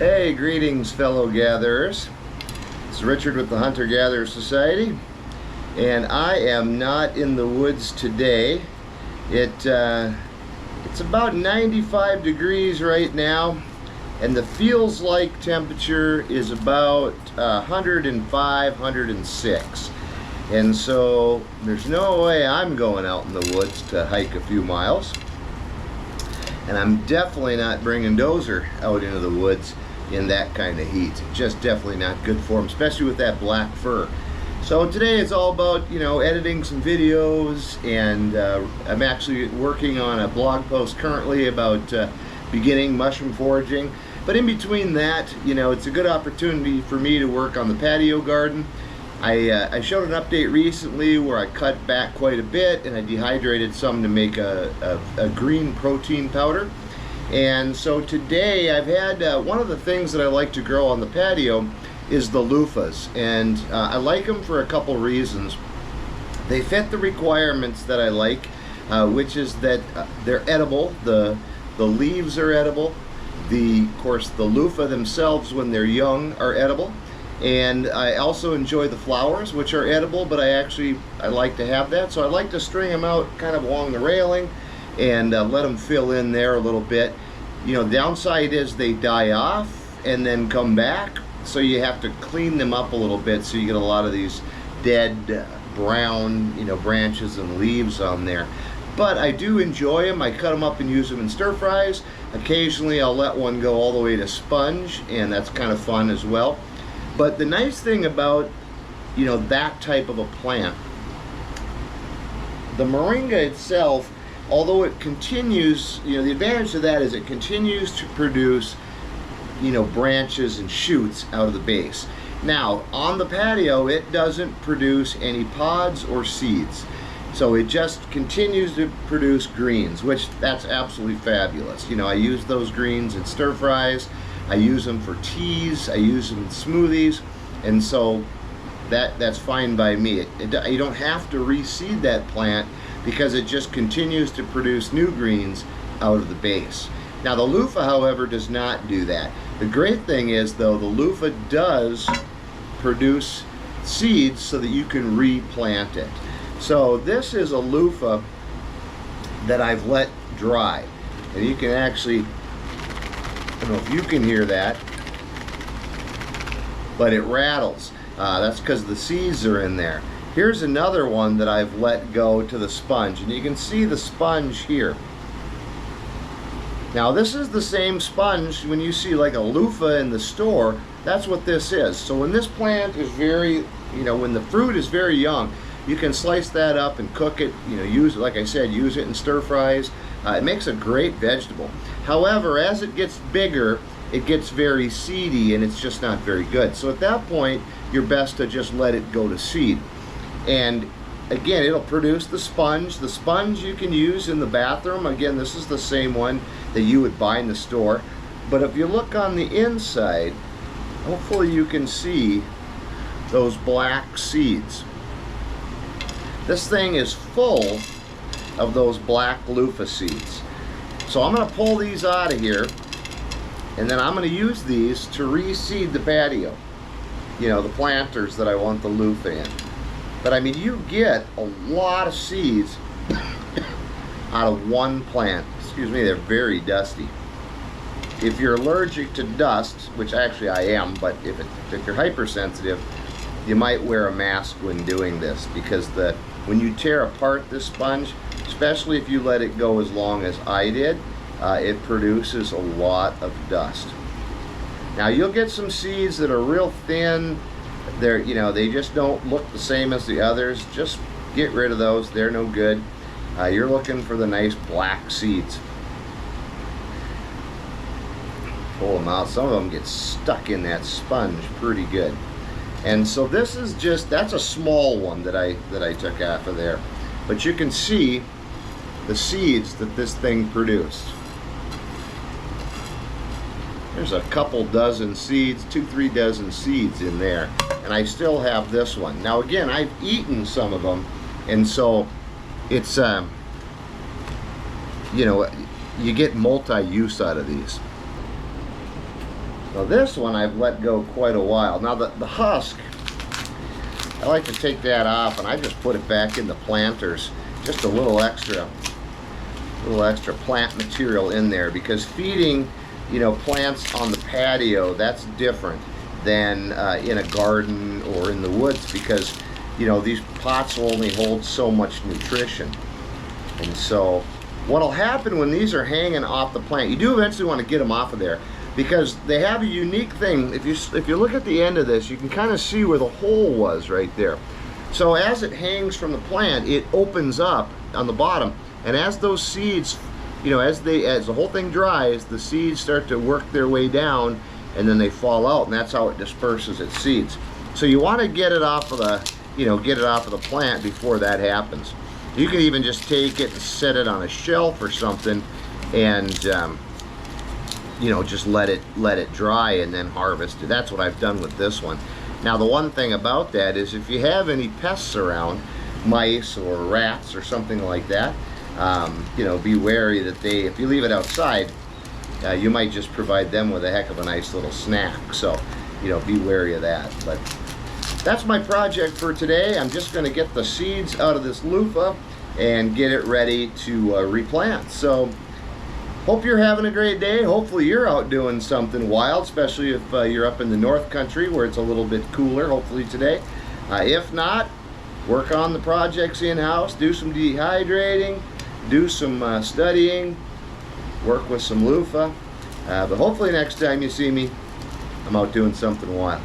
Hey, greetings fellow gatherers. It's Richard with the Hunter-Gatherer Society, and I am not in the woods today. It's about 95 degrees right now, and the feels like temperature is about 105, 106. And so there's no way I'm going out in the woods to hike a few miles. And I'm definitely not bringing Dozer out into the woods in that kind of heat. Just definitely not good for him, especially with that black fur. So today it's all about, editing some videos, and I'm actually working on a blog post currently about beginning mushroom foraging. But in between that, it's a good opportunity for me to work on the patio garden. I showed an update recently where I cut back quite a bit and I dehydrated some to make a green protein powder. And so today I've had one of the things that I like to grow on the patio is the Luffas, and I like them for a couple reasons. They fit the requirements that I like, which is that they're edible. The leaves are edible. Of course, the Luffa themselves when they're young are edible. And I also enjoy the flowers, which are edible, but I like to have that. So I like to string them out kind of along the railing and let them fill in there a little bit. The downside is they die off and then come back, so you have to clean them up a little bit, so you get a lot of these dead brown branches and leaves on there. But I do enjoy them. I cut them up and use them in stir fries. Occasionally I'll let one go all the way to sponge, and that's kind of fun as well. But the nice thing about that type of a plant, the moringa itself, although it continues, the advantage of that is it continues to produce branches and shoots out of the base. Now on the patio it doesn't produce any pods or seeds, so it just continues to produce greens, which that's absolutely fabulous. I use those greens in stir fries, I use them for teas, I use them in smoothies, and so that's fine by me. You don't have to reseed that plant because it just continues to produce new greens out of the base. Now the Luffa, however, does not do that. The great thing is, though, the Luffa does produce seeds so that you can replant it. So this is a Luffa that I've let dry, and you can actually, I don't know if you can hear that, but it rattles. That's because the seeds are in there. Here's another one that I've let go to the sponge, and you can see the sponge here. Now this is the same sponge when you see like a Luffa in the store. That's what this is. So when this plant is when the fruit is very young, you can slice that up and cook it, use it, like I said, use it in stir fries. It makes a great vegetable. However, as it gets bigger, it gets very seedy and it's just not very good. So at that point, you're best to just let it go to seed. And again, it'll produce the sponge. The sponge you can use in the bathroom. Again, this is the same one that you would buy in the store. But if you look on the inside, hopefully you can see those black seeds. This thing is full of those black Luffa seeds. So I'm going to pull these out of here, and then I'm going to use these to reseed the patio. The planters that I want the Luffa in. But I mean, you get a lot of seeds out of one plant. Excuse me, they're very dusty. If you're allergic to dust, which actually I am, but if you're hypersensitive, you might wear a mask when doing this, because when you tear apart this sponge, especially if you let it go as long as I did, it produces a lot of dust. Now you'll get some seeds that are real thin. They just don't look the same as the others. Just get rid of those. They're no good. You're looking for the nice black seeds. Pull them out. Some of them get stuck in that sponge pretty good. And so this is that's a small one that I took off of there. But you can see the seeds that this thing produced. There's a couple dozen seeds, 2-3 dozen seeds in there, and I still have this one. Now again, I've eaten some of them, and so it's you get multi-use out of these. Now this one I've let go quite a while. Now the husk, I like to take that off and I just put it back in the planters. Just a little extra plant material in there, because feeding, you know, plants on the patio, that's different than in a garden or in the woods, because, you know, these pots will only hold so much nutrition. And so what'll happen when these are hanging off the plant, you do eventually want to get them off of there, because they have a unique thing. If you look at the end of this, you can kind of see where the hole was right there. So as it hangs from the plant, it opens up on the bottom, and as those seeds, you know, as the whole thing dries, the seeds start to work their way down, and then they fall out, and that's how it disperses its seeds. So you want to get it off of the, you know, get it off of the plant before that happens. You can even just take it and set it on a shelf or something, and you know, just let it dry and then harvest it. That's what I've done with this one. Now the one thing about that is, if you have any pests around, mice or rats or something like that, you know, be wary that if you leave it outside, you might just provide them with a heck of a nice little snack. So, you know, be wary of that. But that's my project for today. I'm just going to get the seeds out of this loofah and get it ready to replant. So hope you're having a great day. Hopefully you're out doing something wild, especially if you're up in the North Country where it's a little bit cooler, hopefully today. If not, work on the projects in-house, do some dehydrating, do some studying, work with some loofah. But hopefully next time you see me, I'm out doing something wild.